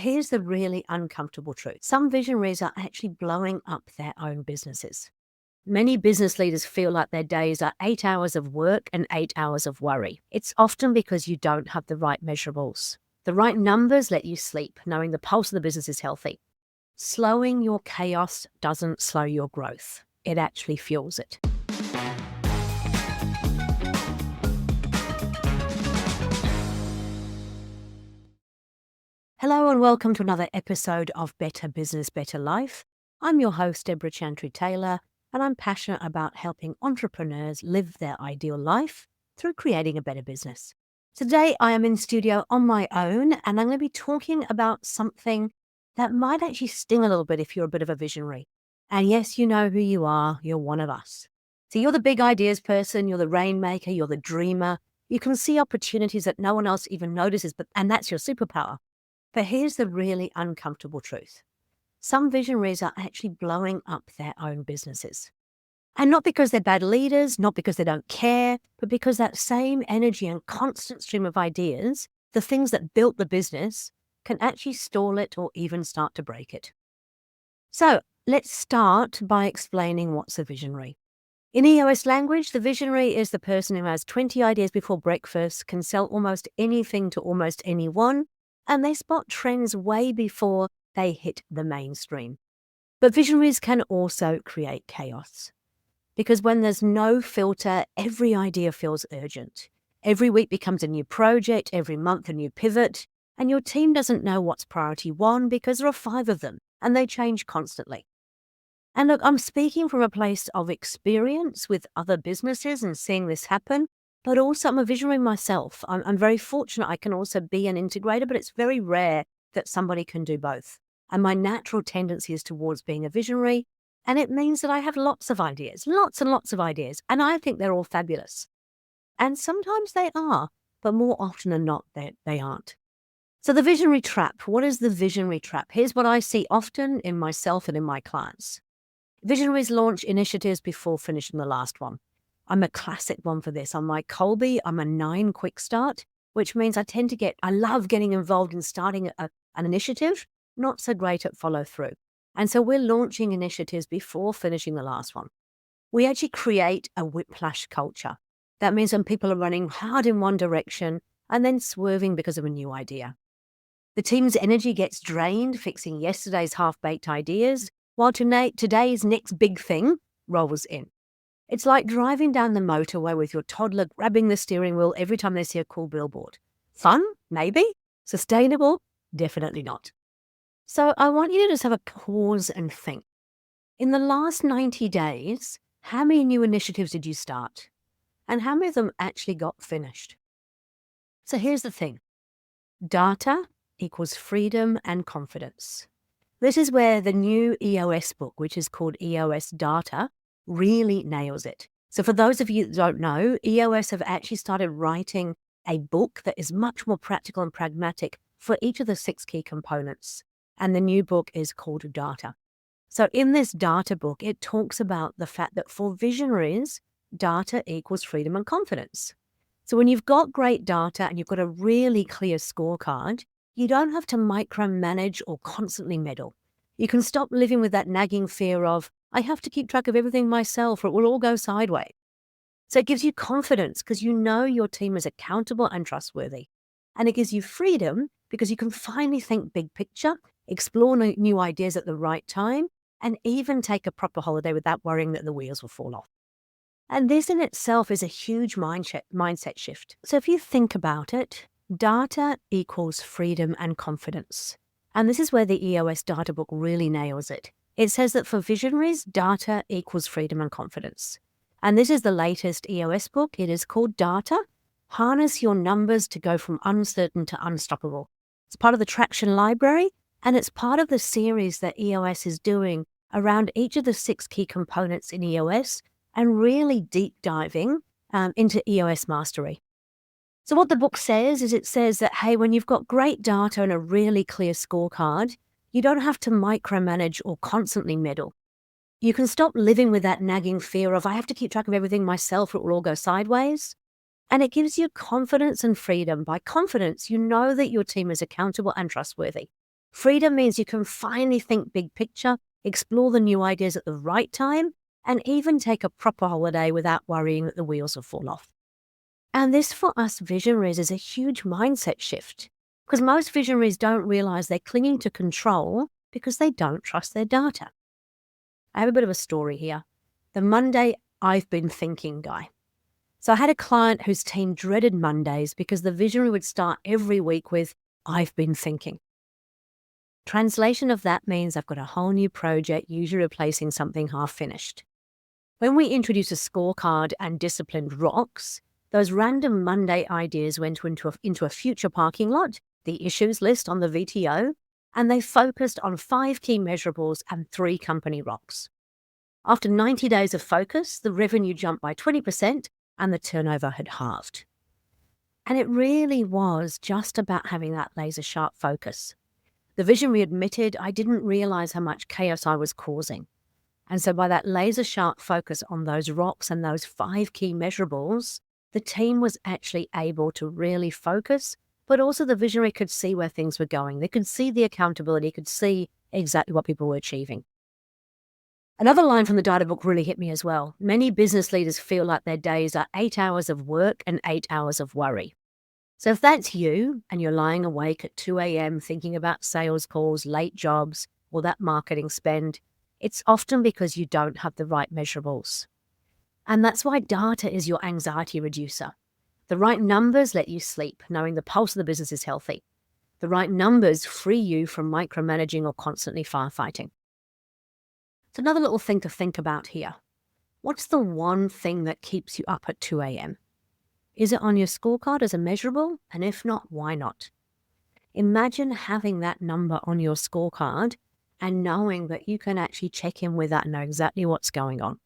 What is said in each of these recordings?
Here's the really uncomfortable truth. Some visionaries are actually blowing up their own businesses. Many business leaders feel like their days are 8 hours of work and 8 hours of worry. It's often because you don't have the right measurables. The right numbers let you sleep, knowing the pulse of the business is healthy. Slowing your chaos doesn't slow your growth. It actually fuels it. Hello and welcome to another episode of Better Business, Better Life. I'm your host, Debra Chantry-Taylor, and I'm passionate about helping entrepreneurs live their ideal life through creating a better business. Today, I am in studio on my own, and I'm going to be talking about something that might actually sting a little bit if you're a bit of a visionary. And yes, you know who you are. You're one of us. So you're the big ideas person, you're the rainmaker, you're the dreamer. You can see opportunities that no one else even notices, and that's your superpower. But here's the really uncomfortable truth. Some visionaries are actually blowing up their own businesses. And not because they're bad leaders, not because they don't care, but because that same energy and constant stream of ideas, the things that built the business, can actually stall it or even start to break it. So let's start by explaining what's a visionary. In EOS language, the visionary is the person who has 20 ideas before breakfast, can sell almost anything to almost anyone, and they spot trends way before they hit the mainstream. But visionaries can also create chaos. Because when there's no filter, every idea feels urgent. Every week becomes a new project, every month a new pivot, and your team doesn't know what's priority one because there are 5 of them, and they change constantly. And look, I'm speaking from a place of experience with other businesses and seeing this happen. But also, I'm a visionary myself. I'm very fortunate I can also be an integrator, but it's very rare that somebody can do both. And my natural tendency is towards being a visionary, and it means that I have lots of ideas, lots and lots of ideas, and I think they're all fabulous. And sometimes they are, but more often than not, they aren't. So the visionary trap, what is the visionary trap? Here's what I see often in myself and in my clients. Visionaries launch initiatives before finishing the last one. I'm a classic one for this. I'm like Colby, I'm a 9 quick start, which means I love getting involved in starting an initiative, not so great at follow through. And so we're launching initiatives before finishing the last one. We actually create a whiplash culture. That means when people are running hard in one direction and then swerving because of a new idea. The team's energy gets drained fixing yesterday's half-baked ideas, while today's next big thing rolls in. It's like driving down the motorway with your toddler grabbing the steering wheel every time they see a cool billboard. Fun? Maybe. Sustainable? Definitely not. So I want you to just have a pause and think. In the last 90 days, how many new initiatives did you start? And how many of them actually got finished? So here's the thing. Data equals freedom and confidence. This is where the new EOS book, which is called EOS Data, really nails it. So for those of you that don't know, EOS have actually started writing a book that is much more practical and pragmatic for each of the 6 key components. And the new book is called Data. So in this data book, it talks about the fact that for visionaries, data equals freedom and confidence. So when you've got great data and you've got a really clear scorecard, you don't have to micromanage or constantly meddle. You can stop living with that nagging fear of, I have to keep track of everything myself or it will all go sideways. So it gives you confidence because you know your team is accountable and trustworthy. And it gives you freedom because you can finally think big picture, explore new ideas at the right time, and even take a proper holiday without worrying that the wheels will fall off. And this in itself is a huge mindset shift. So if you think about it, data equals freedom and confidence. And this is where the EOS data book really nails it. It says that for visionaries, data equals freedom and confidence. And this is the latest EOS book. It is called Data. Harness your numbers to go from uncertain to unstoppable. It's part of the Traction Library, and it's part of the series that EOS is doing around each of the 6 key components in EOS and really deep diving into EOS mastery. So what the book says is it says that, hey, when you've got great data and a really clear scorecard, you don't have to micromanage or constantly meddle. You can stop living with that nagging fear of, I have to keep track of everything myself or it will all go sideways. And it gives you confidence and freedom. By confidence, you know that your team is accountable and trustworthy. Freedom means you can finally think big picture, explore the new ideas at the right time, and even take a proper holiday without worrying that the wheels will fall off. And this for us visionaries is a huge mindset shift because most visionaries don't realize they're clinging to control because they don't trust their data. I have a bit of a story here. The Monday I've been thinking guy. So I had a client whose team dreaded Mondays because the visionary would start every week with, I've been thinking. Translation of that means I've got a whole new project, usually replacing something half finished. When we introduce a scorecard and disciplined rocks, those random Monday ideas went into a future parking lot, the issues list on the VTO, and they focused on 5 key measurables and 3 company rocks. After 90 days of focus, the revenue jumped by 20% and the turnover had halved. And it really was just about having that laser-sharp focus. The visionary admitted, I didn't realize how much chaos I was causing. And so by that laser-sharp focus on those rocks and those 5 key measurables, the team was actually able to really focus, but also the visionary could see where things were going. They could see the accountability, could see exactly what people were achieving. Another line from the data book really hit me as well. Many business leaders feel like their days are 8 hours of work and 8 hours of worry. So if that's you and you're lying awake at 2 a.m. thinking about sales calls, late jobs, or that marketing spend, it's often because you don't have the right measurables. And that's why data is your anxiety reducer. The right numbers let you sleep, knowing the pulse of the business is healthy. The right numbers free you from micromanaging or constantly firefighting. It's another little thing to think about here. What's the one thing that keeps you up at 2 a.m.? Is it on your scorecard as a measurable? And if not, why not? Imagine having that number on your scorecard and knowing that you can actually check in with that and know exactly what's going on.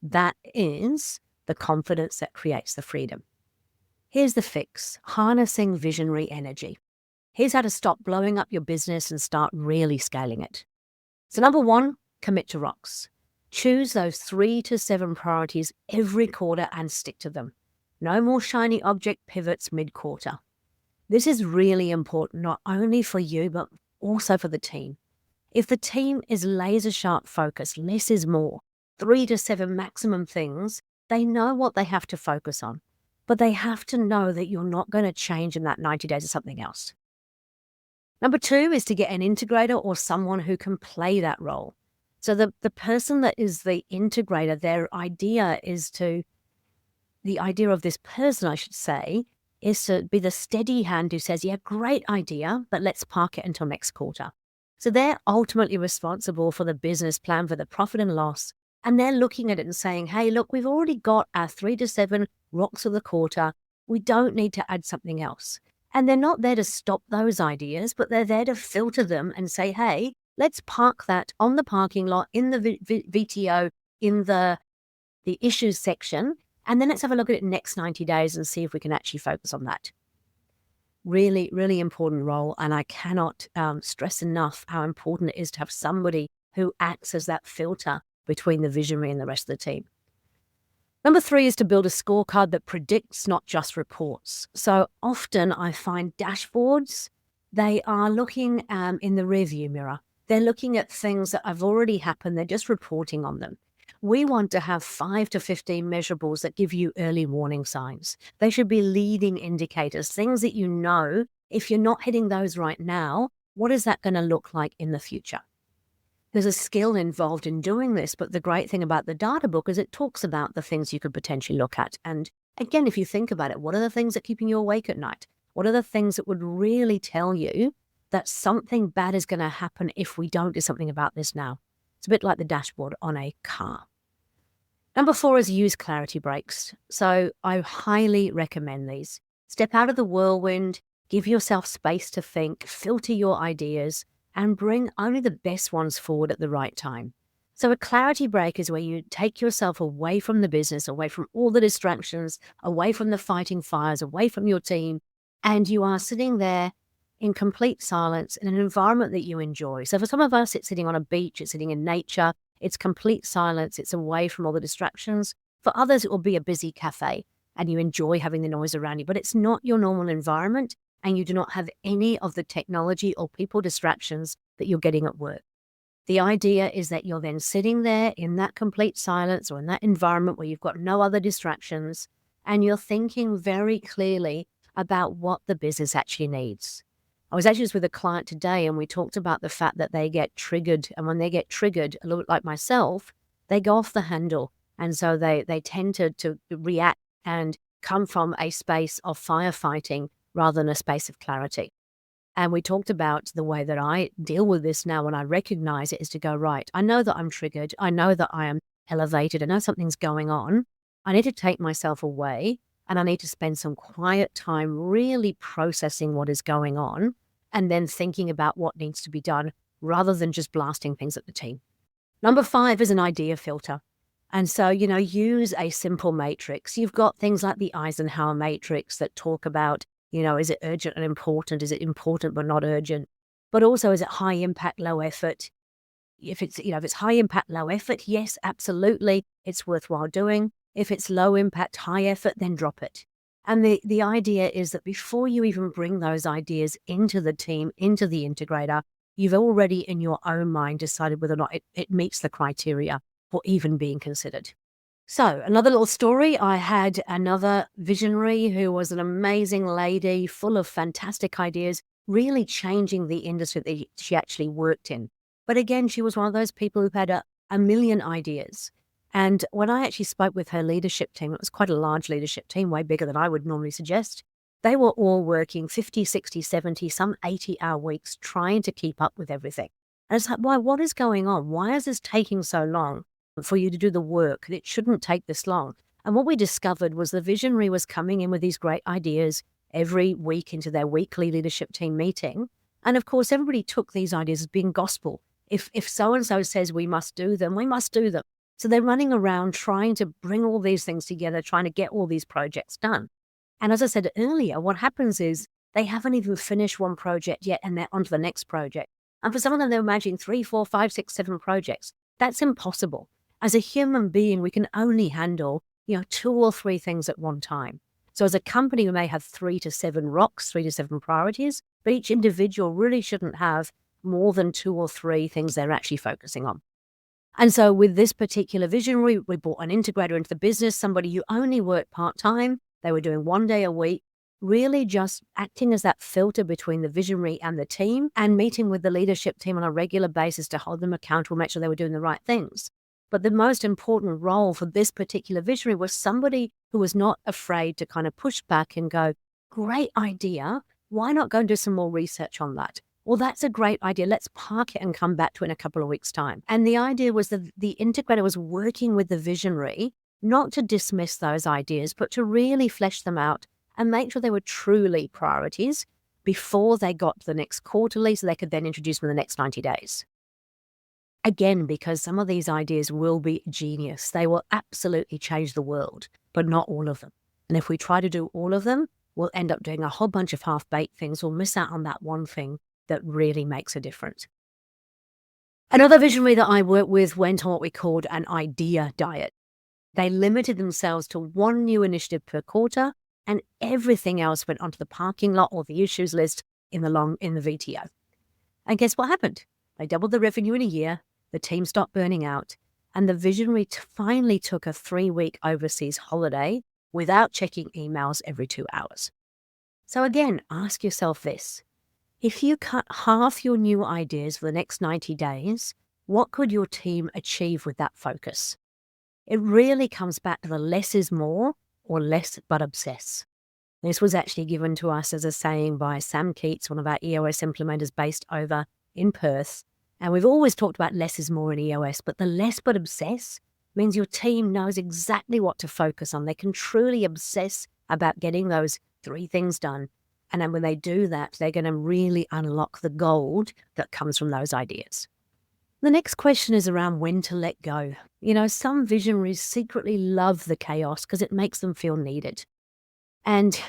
That is the confidence that creates the freedom. Here's the fix: harnessing visionary energy. Here's how to stop blowing up your business and start really scaling it. So number 1, commit to rocks. Choose those 3 to 7 priorities every quarter and stick to them. No more shiny object pivots mid-quarter. This is really important, not only for you, but also for the team. If the team is laser-sharp focused, less is more, 3 to 7 maximum things, they know what they have to focus on. But they have to know that you're not going to change in that 90 days to something else. Number 2 is to get an integrator or someone who can play that role. So the person that is the integrator, the idea of this person, I should say, is to be the steady hand who says, yeah, great idea, but let's park it until next quarter. So they're ultimately responsible for the business plan, for the profit and loss. And they're looking at it and saying, hey, look, we've already got our 3 to 7 rocks of the quarter. We don't need to add something else. And they're not there to stop those ideas, but they're there to filter them and say, hey, let's park that on the parking lot, in the VTO, in the issues section, and then let's have a look at it next 90 days and see if we can actually focus on that. Really, really important role. And I cannot stress enough how important it is to have somebody who acts as that filter between the visionary and the rest of the team. Number 3 is to build a scorecard that predicts, not just reports. So often I find dashboards, they are looking in the rearview mirror. They're looking at things that have already happened. They're just reporting on them. We want to have 5 to 15 measurables that give you early warning signs. They should be leading indicators, things that you know, if you're not hitting those right now, what is that going to look like in the future? There's a skill involved in doing this, but the great thing about the data book is it talks about the things you could potentially look at. And again, if you think about it, what are the things that are keeping you awake at night? What are the things that would really tell you that something bad is going to happen if we don't do something about this now? It's a bit like the dashboard on a car. Number 4 is use clarity breaks. So I highly recommend these. Step out of the whirlwind, give yourself space to think, filter your ideas, and bring only the best ones forward at the right time. So a clarity break is where you take yourself away from the business, away from all the distractions, away from the fighting fires, away from your team, and you are sitting there in complete silence in an environment that you enjoy. So for some of us, it's sitting on a beach, it's sitting in nature, it's complete silence, it's away from all the distractions. For others, it will be a busy cafe and you enjoy having the noise around you, but it's not your normal environment. and you do not have any of the technology or people distractions that you're getting at work. The idea is that you're then sitting there in that complete silence or in that environment where you've got no other distractions, and you're thinking very clearly about what the business actually needs. I was actually just with a client today, and we talked about the fact that they get triggered, and when they get triggered, a little bit like myself, they go off the handle. And so they tend to react and come from a space of firefighting rather than a space of clarity. And we talked about the way that I deal with this now when I recognize it is to go, right, I know that I'm triggered. I know that I am elevated. I know something's going on. I need to take myself away, and I need to spend some quiet time really processing what is going on and then thinking about what needs to be done rather than just blasting things at the team. Number 5 is an idea filter. And so, use a simple matrix. You've got things like the Eisenhower matrix that talk about, is it urgent and important? Is it important but not urgent? But also, is it high impact, low effort? If it's high impact, low effort, yes, absolutely, it's worthwhile doing. If it's low impact, high effort, then drop it. And the idea is that before you even bring those ideas into the team, into the integrator, you've already in your own mind decided whether or not it meets the criteria for even being considered. So another little story, I had another visionary who was an amazing lady, full of fantastic ideas, really changing the industry that she actually worked in. But again, she was one of those people who had a million ideas. And when I actually spoke with her leadership team, it was quite a large leadership team, way bigger than I would normally suggest. They were all working 50, 60, 70, some 80-hour weeks trying to keep up with everything. And it's like, why? What is going on? Why is this taking so long for you to do the work? It shouldn't take this long. And what we discovered was the visionary was coming in with these great ideas every week into their weekly leadership team meeting. And of course, everybody took these ideas as being gospel. If so-and-so says we must do them, we must do them. So they're running around trying to bring all these things together, trying to get all these projects done. And as I said earlier, what happens is they haven't even finished one project yet, and they're on to the next project. And for some of them, they're imagining 3, 4, 5, 6, 7 projects. That's impossible. As a human being, we can only handle, 2 or 3 things at one time. So as a company, we may have 3 to 7 rocks, 3 to 7 priorities, but each individual really shouldn't have more than 2 or 3 things they're actually focusing on. And so with this particular visionary, we brought an integrator into the business, somebody who only worked part-time. They were doing 1 day a week, really just acting as that filter between the visionary and the team, and meeting with the leadership team on a regular basis to hold them accountable, make sure they were doing the right things. But the most important role for this particular visionary was somebody who was not afraid to kind of push back and go, great idea. Why not go and do some more research on that? Well, that's a great idea. Let's park it and come back to it in a couple of weeks' time. And the idea was that the integrator was working with the visionary, not to dismiss those ideas, but to really flesh them out and make sure they were truly priorities before they got to the next quarterly, so they could then introduce them in the next 90 days. Again, because some of these ideas will be genius. They will absolutely change the world, but not all of them. And if we try to do all of them, we'll end up doing a whole bunch of half-baked things. We'll miss out on that one thing that really makes a difference. Another visionary that I worked with went on what we called an idea diet. They limited themselves to 1 new initiative per quarter, and everything else went onto the parking lot or the issues list in the VTO. And guess what happened? They doubled the revenue in a year, the team stopped burning out, and the visionary finally took a 3-week overseas holiday without checking emails every 2 hours. So again, ask yourself this. If you cut half your new ideas for the next 90 days, what could your team achieve with that focus? It really comes back to the less is more, or less but obsess. This was actually given to us as a saying by Sam Keats, one of our EOS implementers based over in Perth. And we've always talked about less is more in EOS, but the less but obsess means your team knows exactly what to focus on. They can truly obsess about getting those 3 things done. And then when they do that, they're going to really unlock the gold that comes from those ideas. The next question is around when to let go. Some visionaries secretly love the chaos because it makes them feel needed. And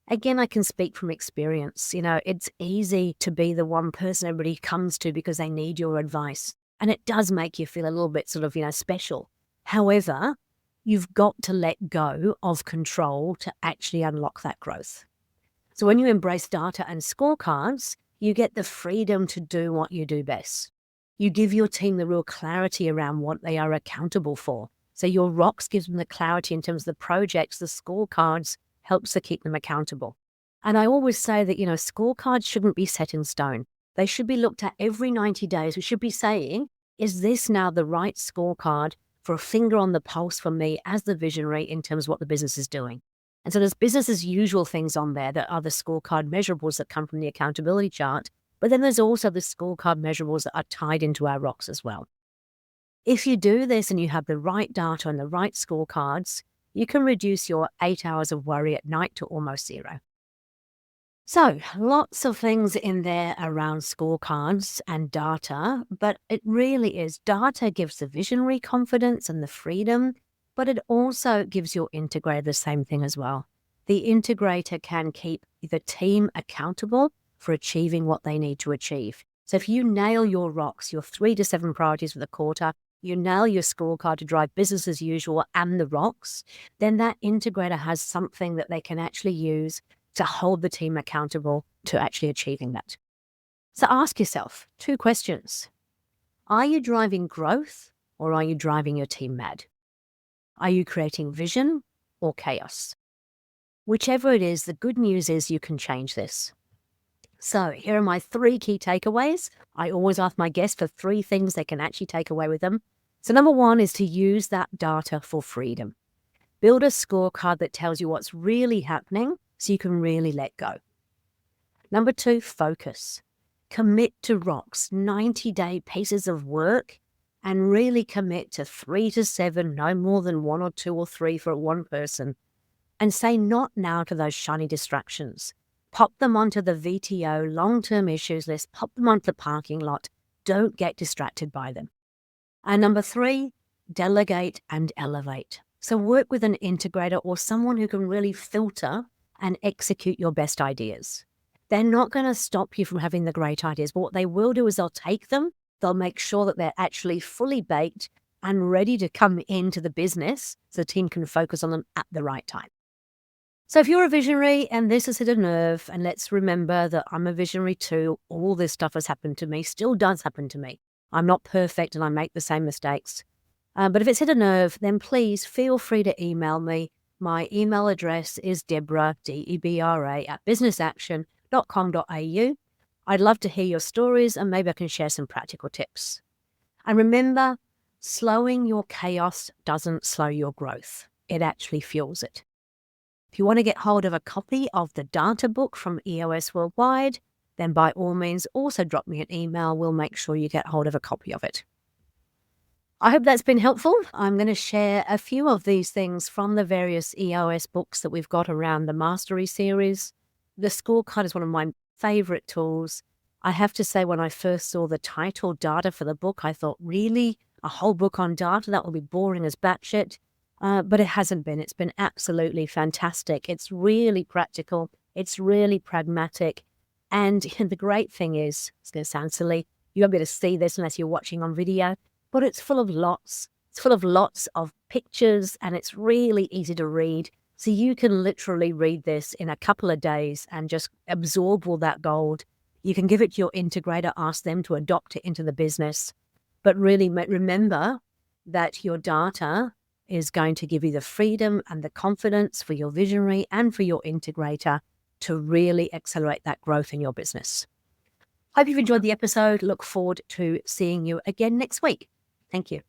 again, I can speak from experience. It's easy to be the one person everybody comes to because they need your advice. And it does make you feel a little bit sort of, special. However, you've got to let go of control to actually unlock that growth. So when you embrace data and scorecards, you get the freedom to do what you do best. You give your team the real clarity around what they are accountable for. So your rocks gives them the clarity in terms of the projects, the scorecards helps to keep them accountable. And I always say that, scorecards shouldn't be set in stone. They should be looked at every 90 days. We should be saying, is this now the right scorecard for a finger on the pulse for me as the visionary in terms of what the business is doing? And so there's business as usual things on there that are the scorecard measurables that come from the accountability chart. But then there's also the scorecard measurables that are tied into our rocks as well. If you do this and you have the right data and the right scorecards, you can reduce your 8 hours of worry at night to almost zero. So lots of things in there around scorecards and data, but it really is data gives the visionary confidence and the freedom, but it also gives your integrator the same thing as well. The integrator can keep the team accountable for achieving what they need to achieve. So if you nail your rocks, your 3 to 7 priorities for the quarter, you nail your scorecard to drive business as usual and the rocks, then that integrator has something that they can actually use to hold the team accountable to actually achieving that. So ask yourself 2 questions. Are you driving growth or are you driving your team mad? Are you creating vision or chaos? Whichever it is, the good news is you can change this. So here are my 3 key takeaways. I always ask my guests for 3 things they can actually take away with them. So number 1 is to use that data for freedom. Build a scorecard that tells you what's really happening so you can really let go. Number 2, focus. Commit to rocks, 90-day pieces of work, and really commit to 3 to 7, no more than 1 or 2 or 3 for one person. And say not now to those shiny distractions. Pop them onto the VTO, long-term issues list, pop them onto the parking lot. Don't get distracted by them. And number 3, delegate and elevate. So work with an integrator or someone who can really filter and execute your best ideas. They're not going to stop you from having the great ideas, but what they will do is they'll take them, they'll make sure that they're actually fully baked and ready to come into the business so the team can focus on them at the right time. So if you're a visionary and this has hit a nerve, and let's remember that I'm a visionary too, all this stuff has happened to me, still does happen to me. I'm not perfect and I make the same mistakes. But if it's hit a nerve, then please feel free to email me. My email address is Debra, Debra, @businessaction.com.au. I'd love to hear your stories and maybe I can share some practical tips. And remember, slowing your chaos doesn't slow your growth. It actually fuels it. If you want to get hold of a copy of the data book from EOS Worldwide, then by all means also drop me an email. We'll make sure you get hold of a copy of it. I hope that's been helpful. I'm going to share a few of these things from the various EOS books that we've got around the Mastery series. The scorecard is one of my favorite tools. I have to say, when I first saw the title data for the book, I thought, really? A whole book on data? That will be boring as batshit. But it hasn't been. It's been absolutely fantastic. It's really practical. It's really pragmatic. And the great thing is, it's going to sound silly, you won't be able to see this unless you're watching on video, but it's full of lots. It's full of lots of pictures and it's really easy to read. So you can literally read this in a couple of days and just absorb all that gold. You can give it to your integrator, ask them to adopt it into the business. But really remember that your data is going to give you the freedom and the confidence for your visionary and for your integrator to really accelerate that growth in your business. Hope you've enjoyed the episode. Look forward to seeing you again next week. Thank you.